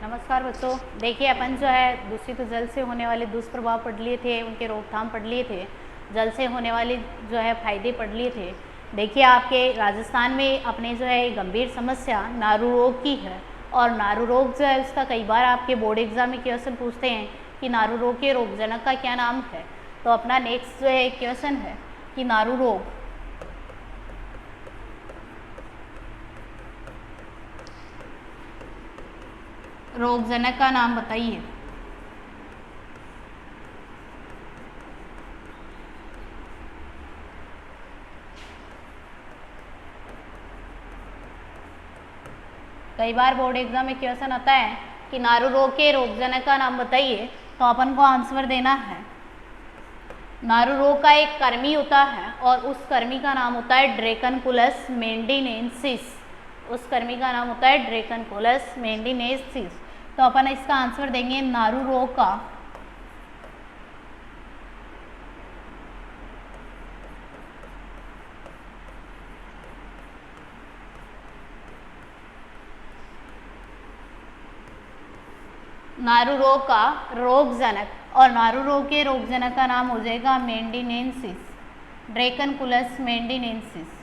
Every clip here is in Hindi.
नमस्कार बच्चों। देखिए अपन जो है दूषित जल से होने वाले दुष्प्रभाव पढ़ लिए थे, उनके रोकथाम पढ़ लिए थे, जल से होने वाले जो है फायदे पढ़ लिए थे। देखिए आपके राजस्थान में अपने जो है गंभीर समस्या नारू रोग की है और नारू रोग जो है उसका कई बार आपके बोर्ड एग्जाम में क्वेश्चन पूछते हैं कि नारू रोग के रोगजनक का क्या नाम है। तो अपना नेक्स्ट जो है क्वेश्चन है कि नारू रोग रोगजनक का नाम बताइए। कई बार बोर्ड एग्जाम में क्वेश्चन आता है कि नारू रोग के रोगजनक का नाम बताइए, तो अपन को आंसर देना है नारू रोग का एक कर्मी होता है और उस कर्मी का नाम होता है ड्रेकनकुलस मेंडिनेंसिस। उस कर्मी का नाम होता है ड्रेकनकुलस मेंडिनेंसिस। तो अपन इसका आंसर देंगे नारू रोग का नारू रोग का रोगजनक, और नारू रोग के रोगजनक का नाम हो जाएगा मेंडिनेंसिस, ड्रेकनकुलस मेंडिनेंसिस।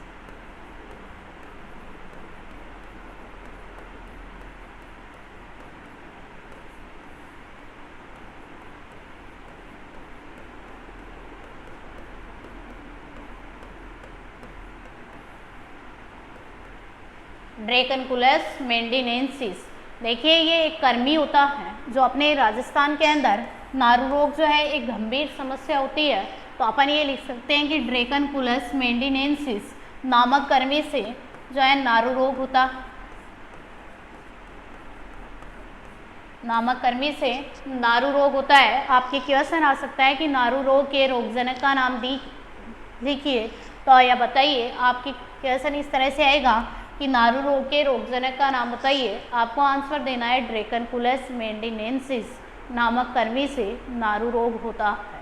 ड्रेकनकुलस मेंडिनेंसिस। देखिए ये एक कर्मी होता है जो अपने राजस्थान के अंदर नारू रोग जो है एक गंभीर समस्या होती है। तो अपन ये लिख सकते हैं कि ड्रेकनकुलस मेंडिनेंसिस नामक कर्मी से जो है नारू रोग होता है। नामक कर्मी से नारू रोग होता है। आपके क्वेश्चन आ सकता है कि नारू रोग के रोगजनक का नाम लिखिए, तो या बताइए। आपकी क्वेश्चन इस तरह से आएगा कि नारू रोग के रोगजनक का नाम बताइए। आपको आंसर देना है ड्रेकनकुलस मेंडिनेंसिस नामक कर्मी से नारू रोग होता है।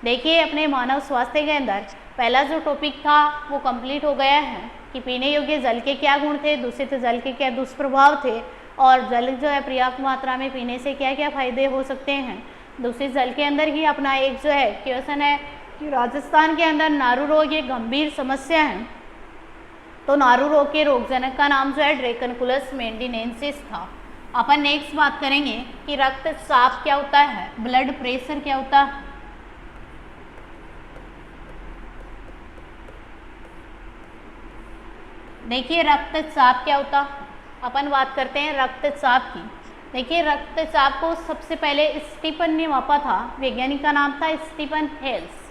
देखिए अपने मानव स्वास्थ्य के अंदर पहला जो टॉपिक था वो कंप्लीट हो गया है कि पीने योग्य जल के क्या गुण थे, दूषित जल के क्या दुष्प्रभाव थे, और जल जो है पर्याप्त मात्रा में पीने से क्या क्या फायदे हो सकते हैं। दूषित जल के अंदर ही अपना एक जो है क्वेश्चन है कि राजस्थान के अंदर नारू रोग एक गंभीर समस्या है। तो नारू रोग के रोगजनक का नाम जो है ड्रेकनकुलस मेंडिनेंसिस था। अपन नेक्स्ट बात करेंगे कि रक्तचाप क्या होता है, ब्लड प्रेशर क्या होता है। देखिए रक्तचाप क्या होता है, अपन बात करते हैं रक्तचाप की। देखिए रक्तचाप को सबसे पहले स्टीफन ने मापा था, वैज्ञानिक का नाम था स्टीफन हेल्स।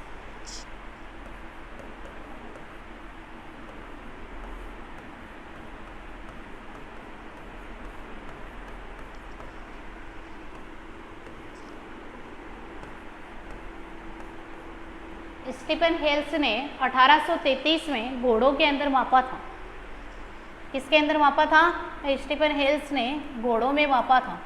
स्टीफन हेल्स ने 1833 में घोड़ों के अंदर मापा था। किसके अंदर मापा था? स्टीफन हेल्स ने घोड़ों में मापा था।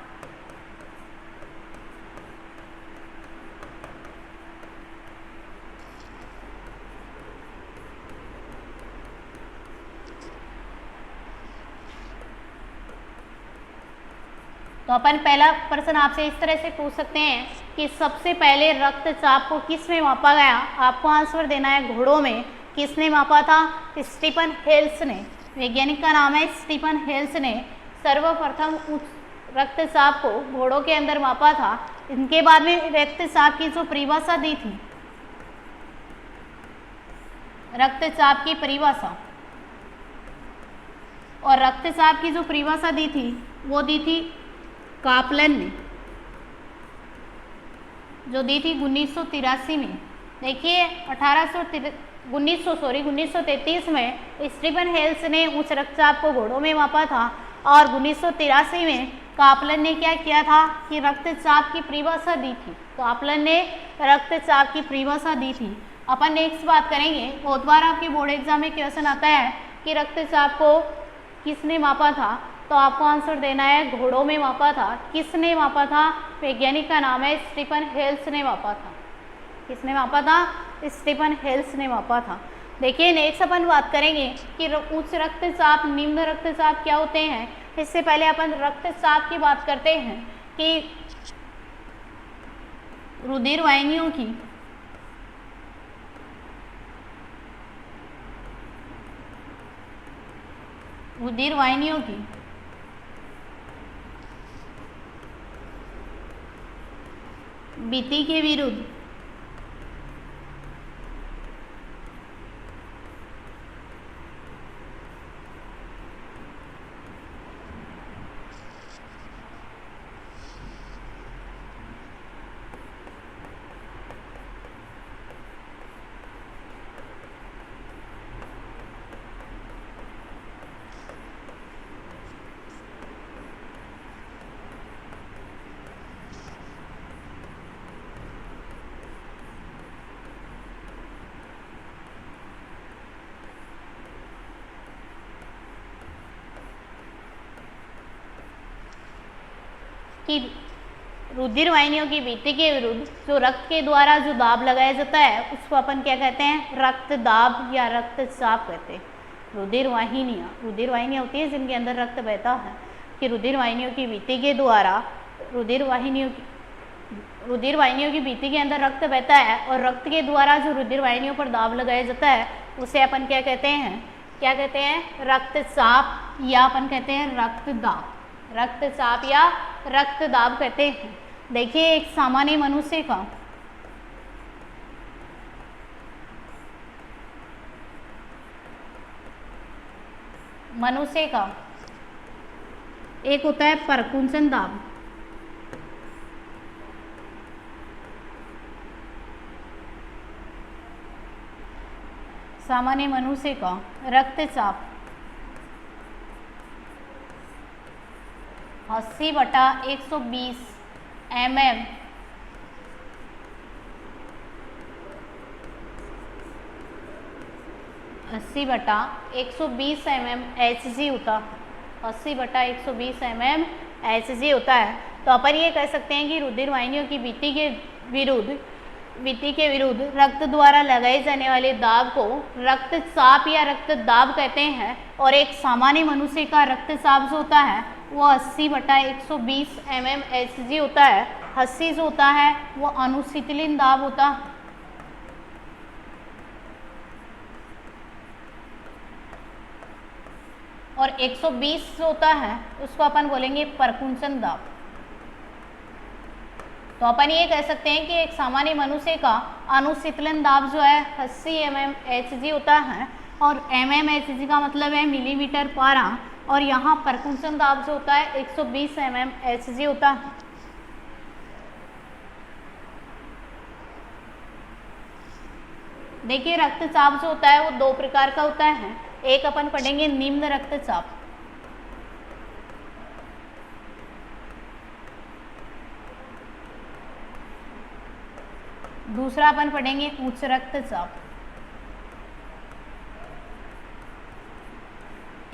तो अपन पहला प्रश्न आपसे इस तरह से पूछ सकते हैं कि सबसे पहले रक्तचाप को किस में मापा गया। आपको आंसर देना है घोड़ों में। किसने मापा था? स्टीफन हेल्स ने। वैज्ञानिक का नाम है स्टीफन हेल्स ने सर्वप्रथम रक्तचाप को घोड़ों के अंदर मापा था। इनके बाद में रक्तचाप की जो परिभाषा दी थी, रक्तचाप की परिभाषा, और रक्तचाप की जो परिभाषा दी थी वो दी थी कापलन ने, जो दी थी 1983 में। देखिए 1933 में स्टीफन हेल्स ने उच्च रक्तचाप को घोड़ों में मापा था, और 1983 में कापलन ने क्या किया था कि रक्तचाप की परिभाषा दी थी। कापलन ने रक्तचाप की परिभाषा दी थी। अपन नेक्स्ट बात करेंगे, बहुत बार आपके बोर्ड एग्जाम में क्वेश्चन आता है कि रक्तचाप को किसने मापा था। तो आपको आंसर देना है घोड़ों में मापा था। किसने मापा था? वैज्ञानिक का नाम है स्टीफन हेल्स ने मापा था। किसने मापा था? स्टीफन हेल्स ने मापा था। देखिए नेक्स्ट अपन बात करेंगे कि उच्च रक्तचाप, निम्न रक्तचाप क्या होते हैं। इससे पहले अपन रक्तचाप की बात करते हैं कि रुधिर वाहिनियों की भित्ति के विरुद्ध कि रुधिर वाहिनियों की भित्ति के विरुद्ध जो रक्त के द्वारा जो दाब लगाया जाता है उसको अपन क्या कहते हैं, रक्त दाब या रक्तचाप कहते हैं। रुधिर वाहिनियाँ होती है जिनके अंदर रक्त बहता है, कि रुधिर वाहिनियों की भित्ति के द्वारा रुधिर वाहिनियों की भित्ति के अंदर रक्त बहता है और रक्त के द्वारा जो रुधिर वाहिनियों पर दाब लगाया जाता है उसे अपन क्या कहते हैं, रक्तचाप या अपन कहते हैं रक्तदाब। रक्तचाप या रक्तदाब कहते हैं। देखिए एक सामान्य मनुष्य का एक होता है परकुंचन दाब, सामान्य मनुष्य का रक्तचाप 80/120 mm 80/120 mm Hg होता है। 80/120 mm Hg होता है। तो अपन ये कह सकते हैं कि रुधिर वाहिनियों की भित्ति के विरुद्ध रक्त द्वारा लगाए जाने वाले दाब को रक्तचाप या रक्तदाब कहते हैं। और एक सामान्य मनुष्य का रक्तचाप जो होता है वो 80/120 mm Hg होता है। 80 जो होता है वो अनुशीतलित दाब होता है। और 120 जो होता है उसको अपन बोलेंगे परकुंचन दाब। तो अपन ये कह सकते हैं कि एक सामान्य मनुष्य का अनुशीतलन दाब जो है 80 mm Hg होता है। और mm Hg का मतलब है मिलीमीटर पारा, और यहाँ परकुंचन दाब जो होता है 120 mm Hg होता है। देखिए रक्तचाप जो होता है वो दो प्रकार का होता है। एक अपन पढ़ेंगे निम्न रक्तचाप, दूसरा अपन पढ़ेंगे उच्च रक्तचाप।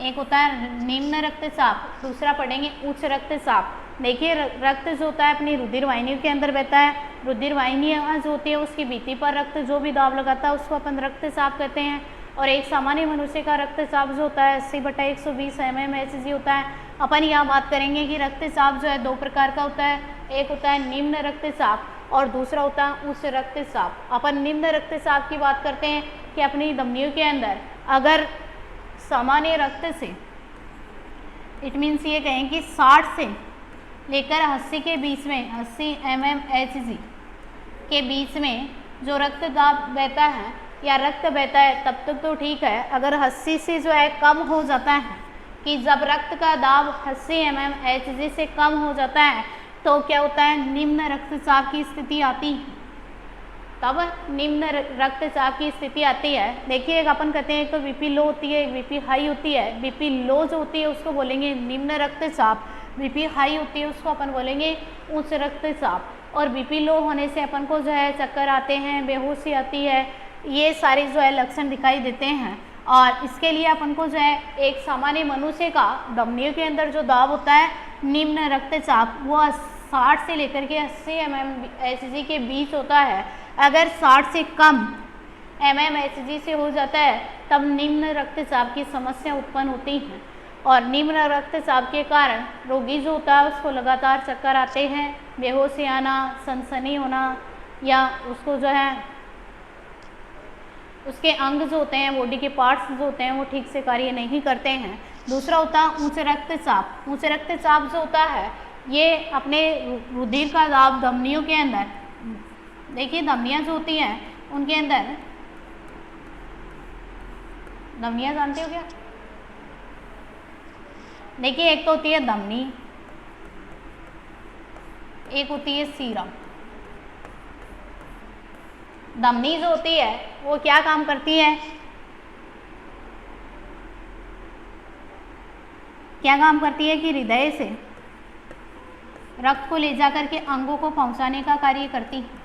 एक होता है निम्न रक्तचाप, दूसरा पढ़ेंगे उच्च रक्तचाप। देखिए रक्त जो होता है अपनी रुधिर वाहिनियों के अंदर बहता है। रुधिर वाहिनियाँ जो होती है उसकी भित्ति पर रक्त जो भी दाब लगाता है उसको अपन रक्तचाप कहते हैं। और एक सामान्य मनुष्य का रक्तचाप जो होता है 80/120 mm Hg होता है। अपन यहाँ बात करेंगे कि रक्तचाप जो है दो प्रकार का होता है। एक होता है निम्न रक्तचाप और दूसरा होता है उच्च रक्तचाप। अपन निम्न रक्तचाप की बात करते हैं कि अपनी धमनियों के अंदर अगर सामान्य रक्त से, इट मीन्स ये कहें कि 60 से लेकर 80 के बीच में, 80 mm Hg के बीच में जो रक्त दाब बहता है या रक्त बहता है तब तक तो ठीक है। अगर 80 से जो है कम हो जाता है, कि जब रक्त का दाब 80 mm Hg से कम हो जाता है तो क्या होता है, निम्न रक्तचाप की स्थिति आती है। तब निम्न रक्तचाप की स्थिति आती है। देखिए एक अपन कहते हैं एक तो बीपी लो होती है, एक बीपी हाई होती है। बीपी लो जो होती है उसको बोलेंगे निम्न रक्तचाप, बीपी हाई होती है उसको अपन बोलेंगे उच्च रक्तचाप। और बीपी लो होने से अपन को जो है चक्कर आते हैं, बेहोशी आती है, ये सारे जो है लक्षण दिखाई देते हैं। और इसके लिए अपन को जो है एक सामान्य मनुष्य का धमनियों के अंदर जो दाब होता है निम्न रक्तचाप वो 60 से लेकर के 80 mm Hg के बीच होता है। अगर 60 से कम mm Hg से हो जाता है तब निम्न रक्तचाप की समस्या उत्पन्न होती है। और निम्न रक्तचाप के कारण रोगी जो होता है उसको लगातार चक्कर आते हैं, बेहोशी आना, सनसनी होना, या उसको जो है उसके अंग जो होते हैं, बॉडी के पार्ट्स जो होते हैं वो ठीक से कार्य नहीं करते हैं। दूसरा होता है उच्च रक्तचाप। उच्च रक्तचाप जो होता है ये अपने रुधिर का दाब धमनियों के अंदर, देखिए धमनियाँ जो होती हैं उनके अंदर, धमनियाँ जानते हो क्या? देखिए एक तो होती है धमनी, एक होती है सीरा। धमनी जो होती है वो क्या काम करती है? क्या काम करती है कि हृदय से रक्त को ले जाकर के अंगों को पहुंचाने का कार्य करती है,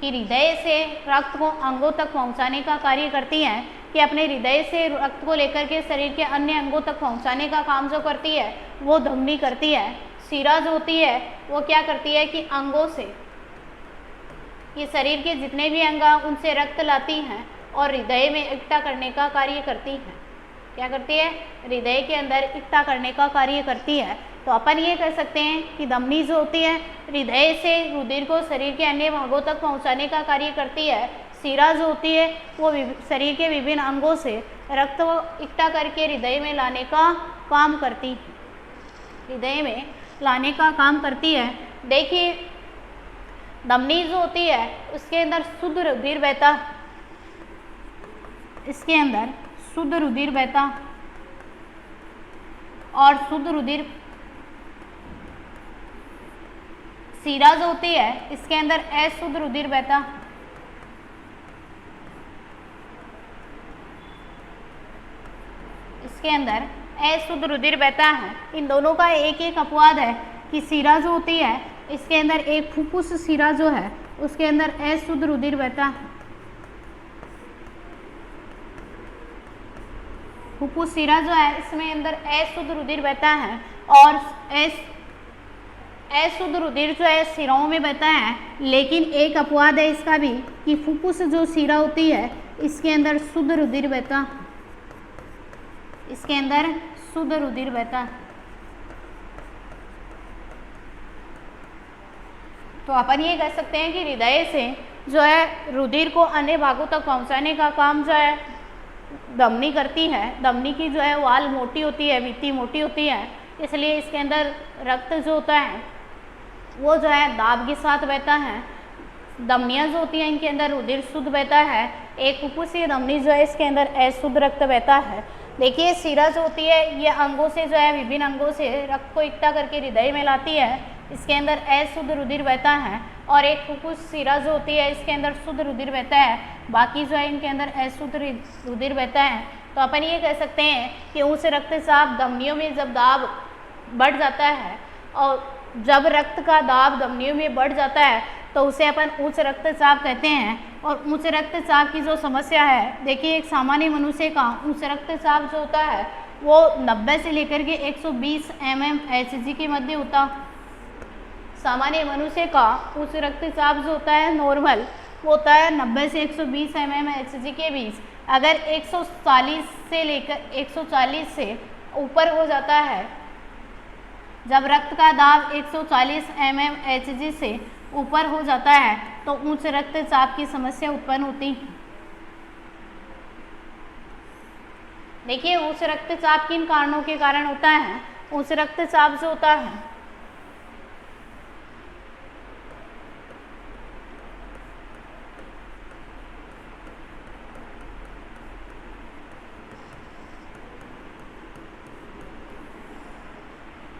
कि हृदय से रक्त को अंगों तक पहुंचाने का कार्य करती है, कि अपने हृदय से रक्त को लेकर के शरीर के अन्य अंगों तक पहुंचाने का काम जो करती है वो धमनी करती है। सीरा जो होती है वो क्या करती है कि अंगों से, ये शरीर के जितने भी अंग हैं उनसे रक्त लाती हैं और हृदय में इकट्ठा करने का कार्य करती हैं। क्या करती है? हृदय के अंदर इकट्ठा करने का कार्य करती है। तो अपन ये कह सकते हैं कि धमनी जो होती है हृदय से रुधिर को शरीर के अन्य भागों तक पहुंचाने का कार्य करती है। सीरा जो होती है वो शरीर के विभिन्न अंगों से रक्त को इकट्ठा करके हृदय में लाने का काम करती है, हृदय में लाने का काम करती है। देखिए धमनी जो होती है उसके अंदर शुद्ध रुधिर बहता, इसके अंदर शुद्ध रुधिर बहता और शुद्ध रुधिर, सीरा जो होती है इसके अंदर अशुद्ध रुधिर बहता, इसके अंदर अशुद्ध रुधिर बहता है। इन दोनों का एक एक अपवाद है कि सीरा जो होती है इसके अंदर एक फुफ्फुस सीरा जो है उसके अंदर अशुद्ध रुधिर बहता है। फुफ्फुस सीरा जो है इसमें अंदर अशुद्ध रुधिर बहता है और अशुद्ध रुधिर जो है सिराओं में बहता है। लेकिन एक अपवाद है इसका भी कि फुफ्फुस जो सीरा होती है इसके अंदर शुद्ध रुधिर बहता, इसके अंदर शुद्ध रुधिर बहता। तो अपन ये कह सकते हैं कि हृदय से जो है रुधिर को अन्य भागों तक पहुंचाने का काम जो है धमनी करती है। धमनी की जो है वाल मोटी होती है, भित्ति मोटी होती है, इसलिए इसके अंदर रक्त जो होता है वो जो है दाब के साथ बहता है। धमनियाँ जो होती हैं इनके अंदर रुधिर शुद्ध बहता है। एक फुफ्फुसीय धमनी जो है इसके अंदर अशुद्ध रक्त बहता है। देखिए सीरा जो होती है ये अंगों से जो है विभिन्न अंगों से रक्त को इकट्ठा करके हृदय में लाती है, इसके अंदर अशुद्ध रुधिर बहता है। और एक फुफ्फुस सीरा जो होती है इसके अंदर शुद्ध रुधिर बहता है, बाकी जो है इनके अंदर अशुद्ध रुधिर बहता है। तो अपन ये कह सकते हैं कि उच्च रक्तचाप धमनियों में जब दाब बढ़ जाता है और जब रक्त का दाब धमनियों में बढ़ जाता है तो उसे अपन उच्च रक्तचाप कहते हैं। और उच्च रक्तचाप की जो समस्या है, देखिए एक सामान्य मनुष्य का उच्च रक्तचाप जो होता है वो 90 से लेकर के 120 mmHg के मध्य होता। सामान्य मनुष्य का उच्च रक्तचाप जो होता है नॉर्मल वो होता है 90 से 120 mmHg के बीच। अगर 140 से लेकर 140 से ऊपर हो जाता है, जब रक्त का दाब 140 mmHg से ऊपर हो जाता है तो उच्च रक्तचाप की समस्या उत्पन्न होती है। देखिए उच्च रक्तचाप किन कारणों के कारण होता है? उच्च रक्तचाप जो होता है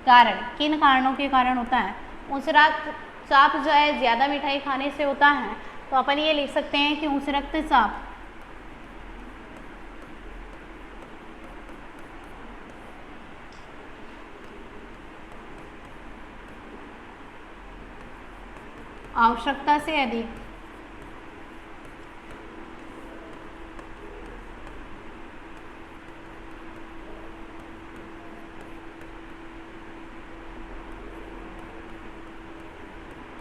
कारण, किन कारणों के कारण होता है? उच्च रक्तचाप जो है ज़्यादा मिठाई खाने से होता है। तो अपन ये लिख सकते हैं कि उच्च रक्तचाप आवश्यकता से अधिक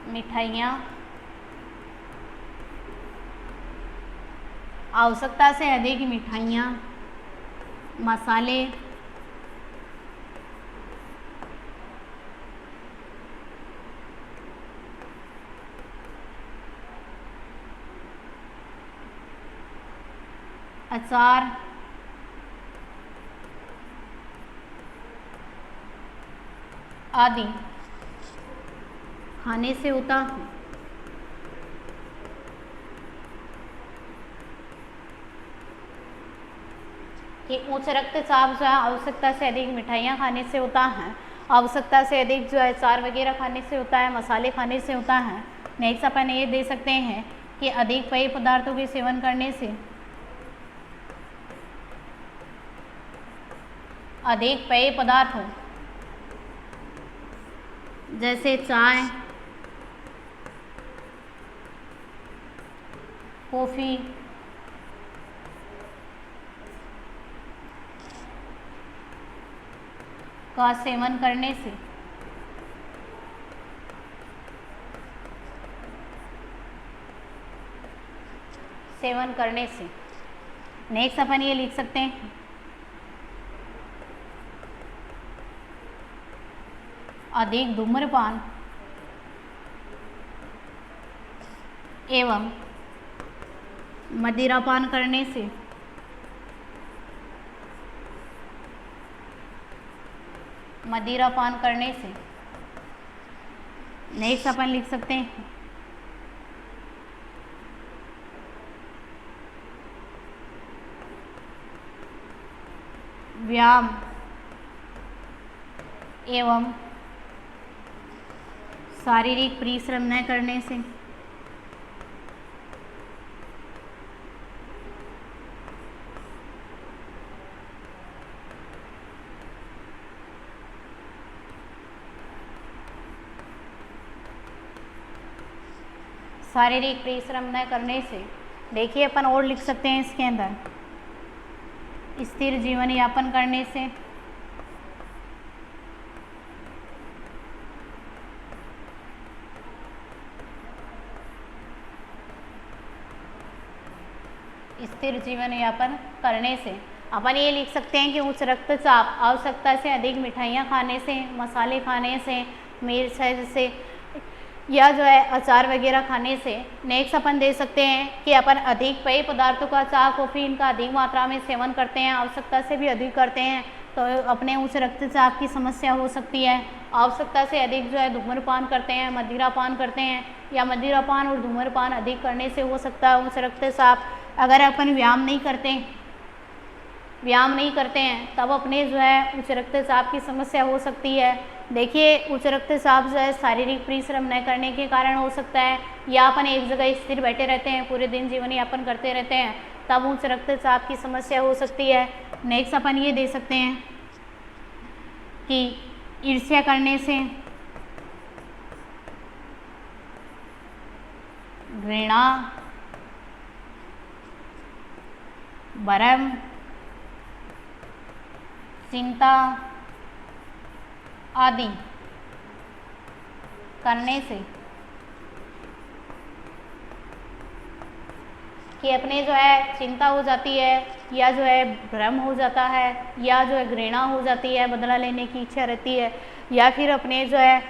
मिठाइयाँ, आवश्यकता से अधिक मिठाइयाँ, मसाले, अचार आदि खाने से होता है। कि उच्च रक्तचाप जो है आवश्यकता से अधिक मिठाइयाँ खाने से होता है, आवश्यकता से अधिक जो है अचार वगैरह खाने से होता है, मसाले खाने से होता है। नेक्स्ट अपन ये दे सकते हैं कि अधिक पेय पदार्थों के सेवन करने से, अधिक पेय पदार्थों जैसे चाय, कॉफ़ी, का सेवन करने से नेक्स्ट अपन ये लिख सकते हैं अधिक धूम्रपान एवं मदिरापान करने से नेक्स्ट अपन लिख सकते हैं व्यायाम एवं शारीरिक परिश्रम न करने से देखिए अपन और लिख सकते हैं इसके अंदर स्थिर जीवन यापन करने से, अपन ये लिख सकते हैं कि उच्च रक्तचाप आवश्यकता से अधिक मिठाइयाँ खाने से, मसाले खाने से, मिर्च से या जो है अचार वगैरह खाने से। नेक्स्ट अपन दे सकते हैं कि अपन अधिक पेय पदार्थों का, चाय, कॉफ़ी इनका अधिक मात्रा में सेवन करते हैं, आवश्यकता से भी अधिक करते हैं, तो अपने उच्च रक्तचाप की समस्या हो सकती है। आवश्यकता से अधिक जो है धूम्रपान करते हैं, मदिरापान करते हैं, या मदिरापान और धूम्रपान अधिक करने से हो सकता है उच्च रक्तचाप। अगर अपन व्यायाम नहीं करते हैं तब अपने जो है उच्च रक्तचाप की समस्या हो सकती है। देखिए उच्च रक्तचाप जो है शारीरिक परिश्रम न करने के कारण हो सकता है, या अपन एक जगह स्थिर बैठे रहते हैं, पूरे दिन जीवन यापन करते रहते हैं, तब उच्च रक्तचाप की समस्या हो सकती है। नेक्स्ट अपन ये दे सकते हैं कि ईर्ष्या करने से, घृणा, भरम, चिंता आदि करने से, कि अपने जो है चिंता हो जाती है, या जो है भ्रम हो जाता है, या जो है घृणा हो जाती है, बदला लेने की इच्छा रहती है, या फिर अपने जो है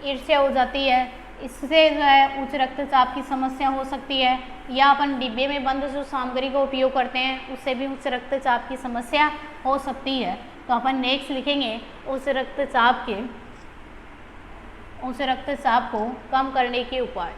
ईर्ष्या हो जाती है, इससे जो है उच्च रक्तचाप की समस्या हो सकती है। या अपन डिब्बे में बंद जो सामग्री का उपयोग करते हैं उससे भी उच्च रक्तचाप की समस्या हो सकती है। तो अपन नेक्स्ट लिखेंगे उच्च रक्तचाप को कम करने के उपाय।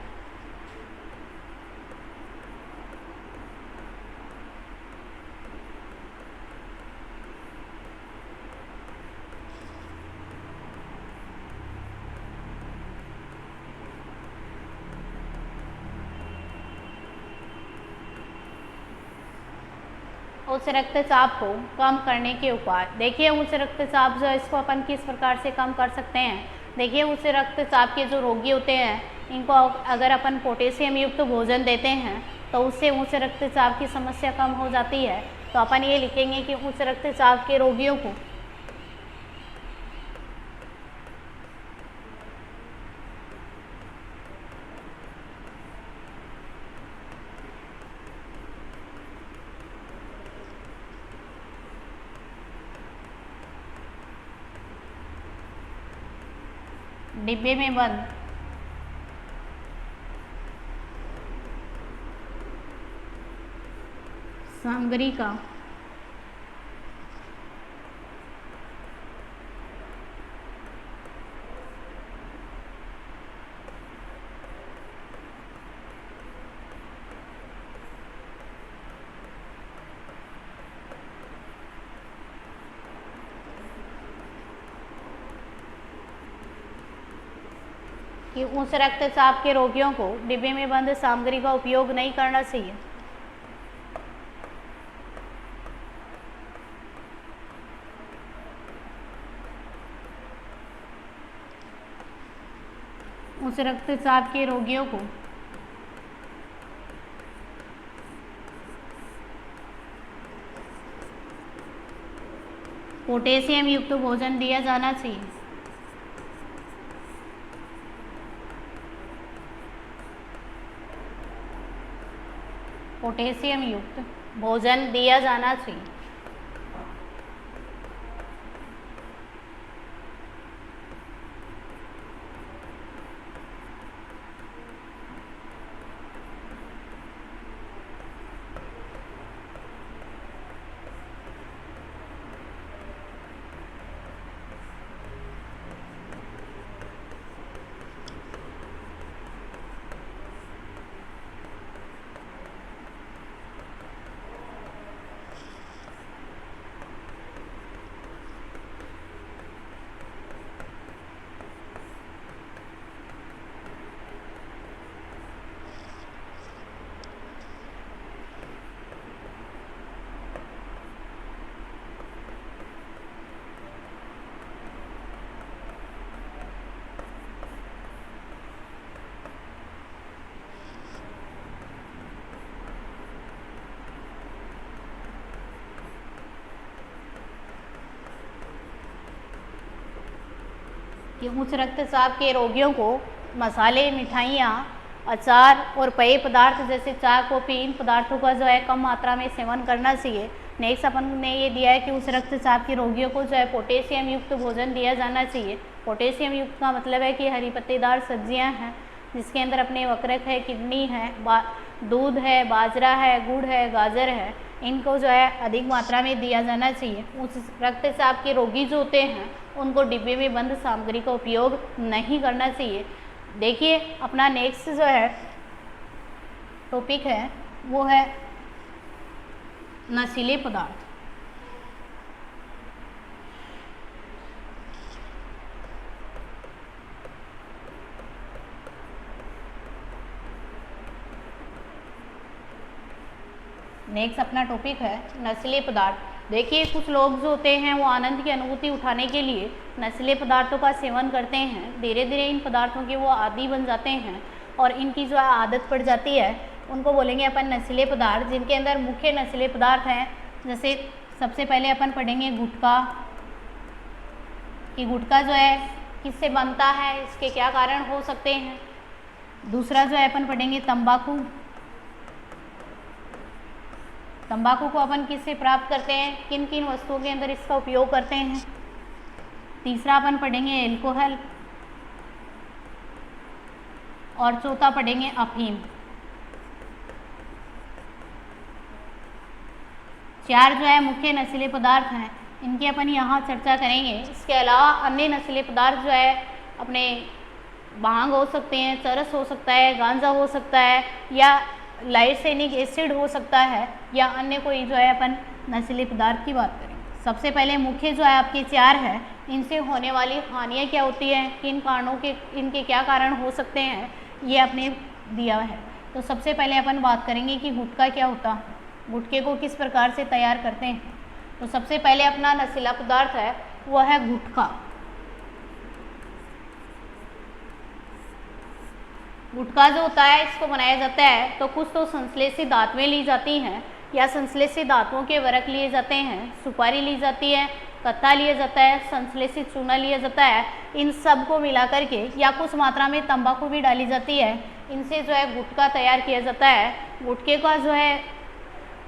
उच्च रक्तचाप को कम करने के उपाय। देखिए उच्च रक्तचाप जो है इसको अपन किस प्रकार से कम कर सकते हैं। देखिए उच्च रक्तचाप के जो रोगी होते हैं इनको अगर अपन पोटेशियम युक्त भोजन देते हैं तो उससे उच्च रक्तचाप की समस्या कम हो जाती है। तो अपन ये लिखेंगे कि उच्च रक्तचाप के रोगियों को डिब्बे में बंद सामग्री का कि उस रक्तचाप के रोगियों को डिब्बे में बंद सामग्री का उपयोग नहीं करना चाहिए। उस रक्तचाप के रोगियों को पोटेशियम युक्त भोजन दिया जाना चाहिए। पोटेशियम युक्त भोजन दिया जाना चाहिए। कि उच्च रक्तचाप के रोगियों को मसाले, मिठाइयाँ, अचार और पेय पदार्थ जैसे चाय, कॉफ़ी, इन पदार्थों का जो है कम मात्रा में सेवन करना चाहिए। नेक्स्ट अपन ने ये दिया है कि उच्च रक्तचाप के रोगियों को जो है पोटेशियम युक्त भोजन दिया जाना चाहिए। पोटेशियम युक्त का मतलब है कि हरी पत्तेदार सब्जियां हैं जिसके अंदर अपने वक्रक है, किडनी है, दूध है, बाजरा है, गुड़ है, गाजर है, इनको जो है अधिक मात्रा में दिया जाना चाहिए। उच्च रक्तचाप के रोगी जो होते हैं उनको डिब्बे में बंद सामग्री का उपयोग नहीं करना चाहिए। देखिए अपना नेक्स्ट जो है टॉपिक है वो है नशीले पदार्थ। नेक्स्ट अपना टॉपिक है नशीले पदार्थ। देखिए कुछ लोग जो होते हैं वो आनंद की अनुभूति उठाने के लिए नशीले पदार्थों का सेवन करते हैं। धीरे धीरे इन पदार्थों के वो आदी बन जाते हैं और इनकी जो है आदत पड़ जाती है, उनको बोलेंगे अपन नशीले पदार्थ। जिनके अंदर मुख्य नशीले पदार्थ हैं, जैसे सबसे पहले अपन पढ़ेंगे गुटखा, कि गुटखा जो है किससे बनता है, इसके क्या कारण हो सकते हैं। दूसरा जो है अपन पढ़ेंगे तंबाकू। तंबाकू को अपन किससे प्राप्त करते हैं, किन किन वस्तुओं के अंदर इसका उपयोग करते हैं। तीसरा अपन पढ़ेंगे एल्कोहल और चौथा पढ़ेंगे अफीम। चार जो है मुख्य नशीले पदार्थ हैं, इनकी अपन यहाँ चर्चा करेंगे। इसके अलावा अन्य नशीले पदार्थ जो है अपने भांग हो सकते हैं, चरस हो सकता है, गांजा हो सकता है, या लाइसेनिक एसिड हो सकता है, या अन्य कोई जो है अपन नशीले पदार्थ की बात करेंगे। सबसे पहले मुख्य जो है आपके चार है, इनसे होने वाली हानियाँ क्या होती हैं, किन कारणों के इनके क्या कारण हो सकते हैं, ये आपने दिया है। तो सबसे पहले अपन बात करेंगे कि गुटखा क्या होता है, गुटखे को किस प्रकार से तैयार करते हैं। तो सबसे पहले अपना नशीला पदार्थ है वो है गुटखा। गुटखा जो होता है इसको बनाया जाता है तो कुछ तो संश्लेषित धातुएं ली जाती हैं या संश्लेषित धातुओं के वरक लिए जाते हैं, सुपारी ली जाती है, कत्था लिया जाता है, संश्लेषित चूना लिया जाता है। इन सब को मिला करके या कुछ मात्रा में तंबाकू भी डाली जाती है, इनसे जो है गुटखा तैयार किया जाता है। गुटखे का जो है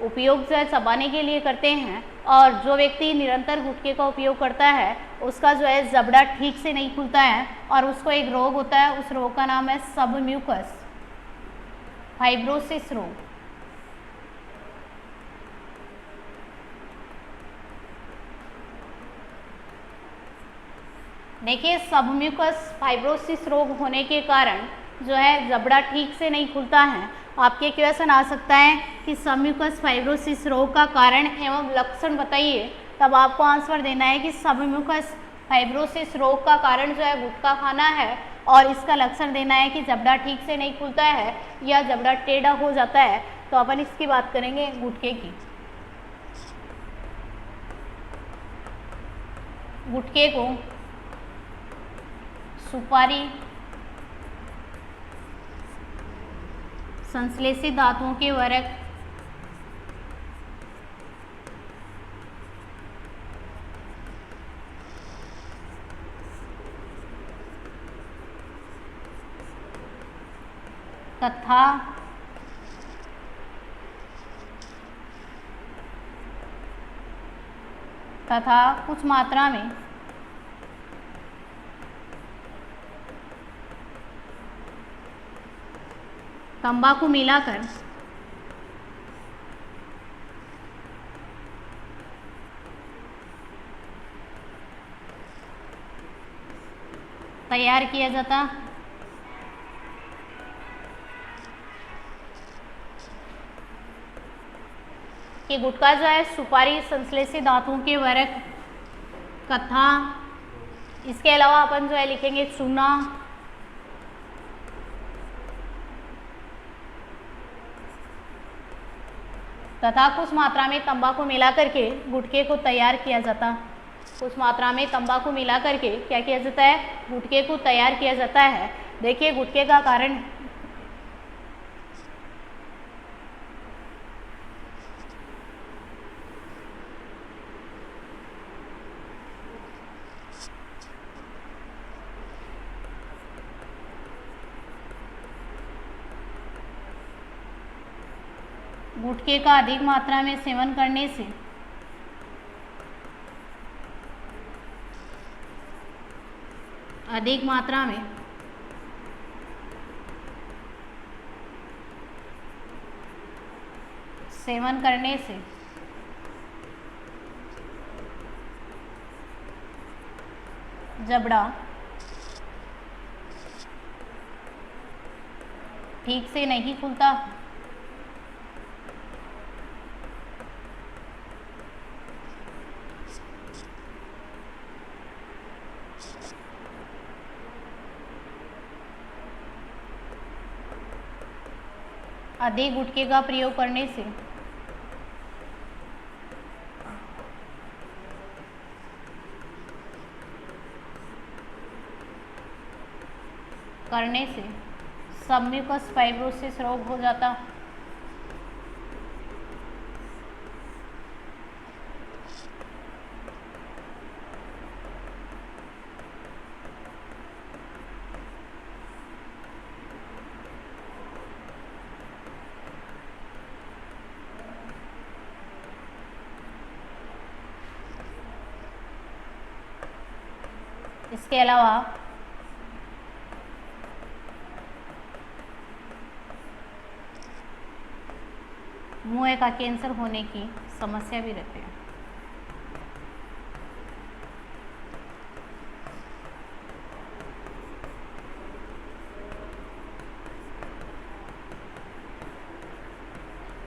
उपयोग जो है चबाने के लिए करते हैं, और जो व्यक्ति निरंतर गुटखे का उपयोग करता है उसका जो है जबड़ा ठीक से नहीं खुलता है और उसको एक रोग होता है, उस रोग का नाम है सबम्यूकस फाइब्रोसिस रोग। देखिए सबम्यूकस फाइब्रोसिस रोग होने के कारण जो है जबड़ा ठीक से नहीं खुलता है। आपके क्वेश्चन आ सकता है कि सबम्यूकस फाइब्रोसिस रोग का कारण एवं लक्षण बताइए, तब आपको आंसर देना है कि सबम्यूकस फाइब्रोसिस रोग का कारण जो है गुटखा खाना है और इसका लक्षण देना है कि जबड़ा ठीक से नहीं खुलता है या जबड़ा टेढ़ा हो जाता है। तो अपन इसकी बात करेंगे गुटखे की। गुटखे को सुपारी, संश्लेषित धातुओं के वर्ग, तथा कुछ मात्रा में तंबाकू मिलाकर तैयार किया जाता। कि गुटखा जो है सुपारी, संश्लेषित धातुओं के वर्ग, कत्था, इसके अलावा अपन जो है लिखेंगे चूना, तथा कुछ मात्रा में तंबाकू मिला करके गुटखे को तैयार किया जाता। कुछ मात्रा में तंबाकू मिला करके क्या किया जाता है, गुटखे को तैयार किया जाता है। देखिए गुटखे का कारण गुटखे का अधिक मात्रा में सेवन करने से अधिक मात्रा में सेवन करने से जबड़ा ठीक से नहीं खुलता। अधिक गुटखे का प्रयोग करने से सबम्यूकस फाइब्रोसिस रोग हो जाता। इसके अलावा मुंह का कैंसर होने की समस्या भी रहती है।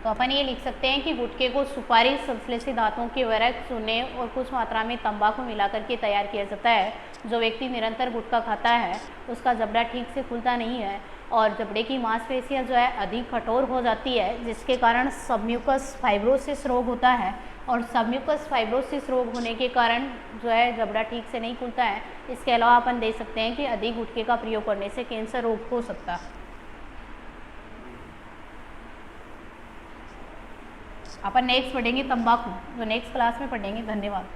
तो अपन ये लिख सकते हैं कि गुटखे को सुपारी, संश्लेषित धातुओं के वर्ग, चूने और कुछ मात्रा में तंबाकू मिलाकर के तैयार किया जाता है। जो व्यक्ति निरंतर गुटखा खाता है उसका जबड़ा ठीक से खुलता नहीं है और जबड़े की मांसपेशियां जो है अधिक कठोर हो जाती है, जिसके कारण सबम्यूकस फाइब्रोसिस रोग होता है। और सबम्यूकस फाइब्रोसिस रोग होने के कारण जो है जबड़ा ठीक से नहीं खुलता है। इसके अलावा अपन देख सकते हैं कि अधिक गुटखे का प्रयोग करने से कैंसर रोग हो सकता है। अपन नेक्स्ट पढ़ेंगे तंबाकू, जो नेक्स्ट क्लास में पढ़ेंगे। धन्यवाद।